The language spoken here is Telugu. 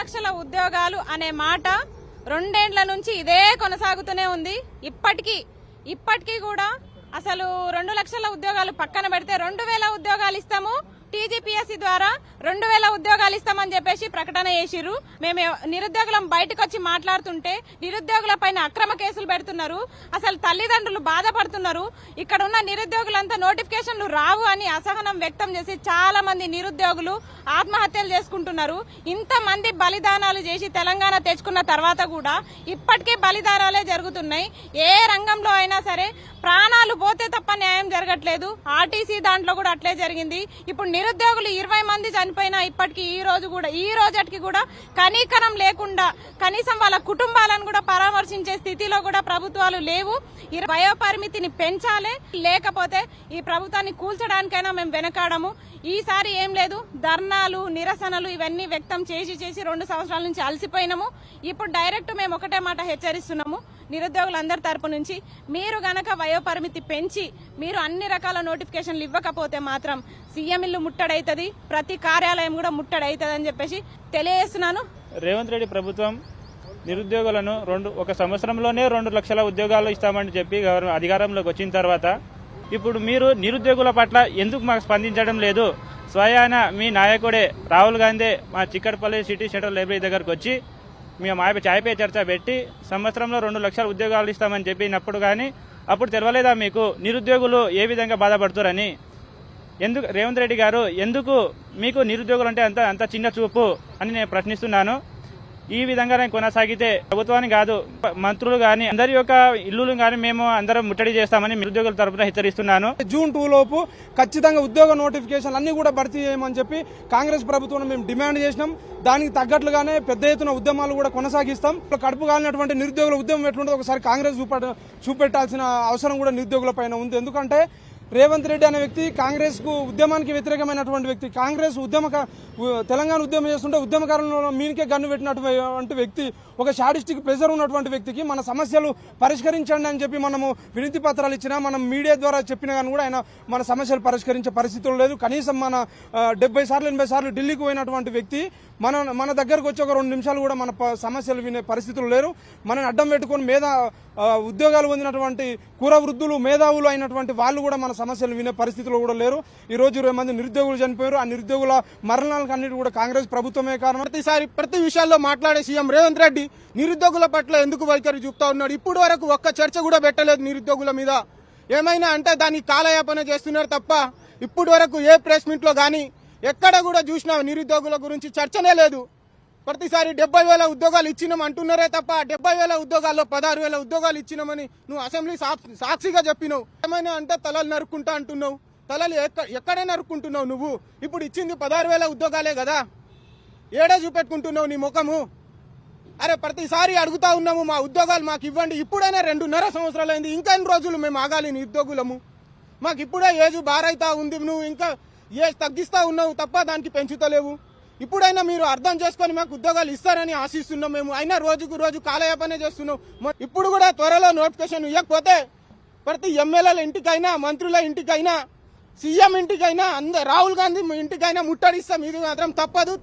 లక్షల ఉద్యోగాలు అనే మాట 2 ఏళ్ల నుంచి ఇదే కొనసాగుతూనే ఉంది. ఇప్పటికీ కూడా అసలు 2 లక్షల ఉద్యోగాలు పక్కన పెడితే 2000 ఉద్యోగాలు ఇస్తాము, టీజీపీఎస్సీ ద్వారా 2000 ఉద్యోగాలు ఇస్తామని చెప్పేసి ప్రకటన చేసిర్రు. మేము నిరుద్యోగులం బయటకు వచ్చి మాట్లాడుతుంటే నిరుద్యోగుల పైన అక్రమ కేసులు పెడుతున్నారు. అసలు తల్లిదండ్రులు బాధపడుతున్నారు. ఇక్కడ ఉన్న నిరుద్యోగులంతా నోటిఫికేషన్లు రావు అని అసహనం వ్యక్తం చేసి చాలా మంది నిరుద్యోగులు ఆత్మహత్యలు చేసుకుంటున్నారు. ఇంతమంది బలిదానాలు చేసి తెలంగాణ తెచ్చుకున్న తర్వాత కూడా ఇప్పటికే బలిదానాలే జరుగుతున్నాయి. ఏ రంగంలో అయినా సరే ప్రాణాలు పోతే తప్ప న్యాయం జరగట్లేదు. ఆర్టీసీ దాంట్లో కూడా అట్లే జరిగింది. ఇప్పుడు నిరుద్యోగులు 20 మంది చనిపోయినా ఇప్పటికీ ఈ రోజుకి కూడా కనీకరం లేకుండా కనీసం వాళ్ళ కుటుంబాలను కూడా పరామర్శించే స్థితిలో కూడా ప్రభుత్వాలు లేవు. ఈ వయోపరిమితిని పెంచాలి, లేకపోతే ఈ ప్రభుత్వాన్ని కూల్చడానికైనా మేము వెనకాడము. ఈసారి ఏం లేదు, ధర్నాలు నిరసనలు ఇవన్నీ వ్యక్తం చేసి 2 సంవత్సరాల నుంచి అలసిపోయినాము. ఇప్పుడు డైరెక్ట్ మేము ఒకటే మాట హెచ్చరిస్తున్నాము నిరుద్యోగులందరి తరపు నుంచి, మీరు గనక వయోపరిమితి పెంచి మీరు అన్ని రకాల నోటిఫికేషన్లు ఇవ్వకపోతే మాత్రం సీఎం ఇల్లు ముట్టడైతుంది, ప్రతి కార్యాలయం కూడా ముట్టడైతుంది అని చెప్పేసి తెలియజేస్తున్నాను. రేవంత్ రెడ్డి ప్రభుత్వం నిరుద్యోగులను ఒక సంవత్సరంలోనే 2 లక్షల ఉద్యోగాలు ఇస్తామని చెప్పి అధికారంలోకి వచ్చిన తర్వాత ఇప్పుడు మీరు నిరుద్యోగుల పట్ల ఎందుకు మాకు స్పందించడం లేదు? స్వయాన మీ నాయకుడే రాహుల్ గాంధీ మా చిక్కడపల్లి సిటీ సెంట్రల్ లైబ్రరీ దగ్గరకు వచ్చి మేము చాయ్పై చర్చ పెట్టి సంవత్సరంలో 2 లక్షల ఉద్యోగాలు ఇస్తామని చెప్పినప్పుడు కానీ అప్పుడు తెలవలేదా మీకు నిరుద్యోగులు ఏ విధంగా బాధపడుతారని? ఎందుకు రేవంత్ రెడ్డి గారు ఎందుకు మీకు నిరుద్యోగులు అంటే అంత చిన్న చూపు అని నేను ప్రశ్నిస్తున్నాను. ఈ విధంగానే కొనసాగితే ప్రభుత్వాన్ని కాదు మంత్రులు గాని అందరి యొక్క ఇల్లులు గాని మేము అందరం ముట్టడి చేస్తామని నిరుద్యోగుల తరఫున హెచ్చరిస్తున్నాను. జూన్ 2 లోపు ఖచ్చితంగా ఉద్యోగ నోటిఫికేషన్లు అన్ని కూడా భర్తీ చేయమని చెప్పి కాంగ్రెస్ ప్రభుత్వం మేము డిమాండ్ చేసినాం. దానికి తగ్గట్లుగానే పెద్ద ఎత్తున ఉద్యమాలు కూడా కొనసాగిస్తాం. కడుపు కాలినటువంటి నిరుద్యోగుల ఉద్యమం ఎట్లుంటుందో ఒకసారి కాంగ్రెస్ చూపెట్టాల్సిన అవసరం కూడా నిరుద్యోగుల పైన ఉంది. ఎందుకంటే రేవంత్ రెడ్డి అనే వ్యక్తి కాంగ్రెస్ కు ఉద్యమానికి వ్యతిరేకమైనటువంటి వ్యక్తి. కాంగ్రెస్ తెలంగాణ ఉద్యమం చేస్తుంటే ఉద్యమకారులను మీనికే గన్ను పెట్టినటువంటి వ్యక్తి, ఒక షాడిస్టిక్ ప్రెజర్ ఉన్నటువంటి వ్యక్తికి మన సమస్యలు పరిష్కరించండి అని చెప్పి మనము వినతి పత్రాలు ఇచ్చినా, మనం మీడియా ద్వారా చెప్పినా కానీ కూడా ఆయన మన సమస్యలు పరిష్కరించే పరిస్థితులు లేదు. కనీసం మన 70 సార్లు 80 సార్లు ఢిల్లీకి పోయినటువంటి వ్యక్తి మన దగ్గరకు వచ్చి ఒక 2 నిమిషాలు కూడా మన సమస్యలు వినే పరిస్థితులు లేరు. మనని అడ్డం పెట్టుకుని ఉద్యోగాలు పొందినటువంటి కూర వృద్ధులు మేధావులు అయినటువంటి వాళ్ళు కూడా మన సమస్యలు వినే పరిస్థితులు కూడా లేరు. ఈ రోజు 20 మంది నిరుద్యోగులు చనిపోయారు. ఆ నిరుద్యోగుల మరణాలకు అన్నిటి కూడా కాంగ్రెస్ ప్రభుత్వమే కారణం. ప్రతి విషయాల్లో మాట్లాడే సీఎం రేవంత్ రెడ్డి నిరుద్యోగుల పట్ల ఎందుకు వైఖరి చూపుతా ఉన్నాడు? ఇప్పుడు వరకు ఒక్క చర్చ కూడా పెట్టలేదు నిరుద్యోగుల మీద. ఏమైనా అంటే దాన్ని కాలయాపన చేస్తున్నారు తప్ప ఇప్పుడు వరకు ఏ ప్రెస్ మీట్ లో గానీ ఎక్కడ కూడా చూసినా నిరుద్యోగుల గురించి చర్చనే లేదు. ప్రతిసారి 70,000 ఉద్యోగాలు ఇచ్చినాం అంటున్నారే తప్ప 70,000 ఉద్యోగాల్లో 16,000 ఉద్యోగాలు ఇచ్చినామని నువ్వు అసెంబ్లీ సాక్షిగా చెప్పినావు. ఏమైనా అంటే తలలు నరుక్కుంటా అంటున్నావు. తలలు ఎక్కడే నరుక్కుంటున్నావు నువ్వు? ఇప్పుడు ఇచ్చింది 16,000 ఉద్యోగాలే కదా, ఏడే చూపెట్టుకుంటున్నావు నీ ముఖము? అరే ప్రతిసారి అడుగుతా ఉన్నాము మా ఉద్యోగాలు మాకు ఇవ్వండి. ఇప్పుడైనా 2.5 సంవత్సరాలు అయింది, ఇంకా ఎన్ని రోజులు మేము ఆగాలి నిరుద్యోగులము? మాకు ఇప్పుడే ఏజ్ బారైతా ఉంది, నువ్వు ఇంకా ఏజ్ తగ్గిస్తా ఉన్నావు తప్ప దానికి పెంచుతలేవు. ఇప్పుడైనా మీరు అర్థం చేసుకొని మాకు ఉద్యోగాలు ఇస్తారని ఆశిస్తున్నాం మేము. అయినా రోజు కాలయాపనే చేస్తున్నాం. ఇప్పుడు కూడా త్వరలో నోటిఫికేషన్ ఇవ్వకపోతే ప్రతి ఎమ్మెల్యేల ఇంటికైనా మంత్రుల ఇంటికైనా సీఎం ఇంటికైనా రాహుల్ గాంధీ ఇంటికైనా ముట్టడిస్తాం. ఇది మాత్రం తప్పదు.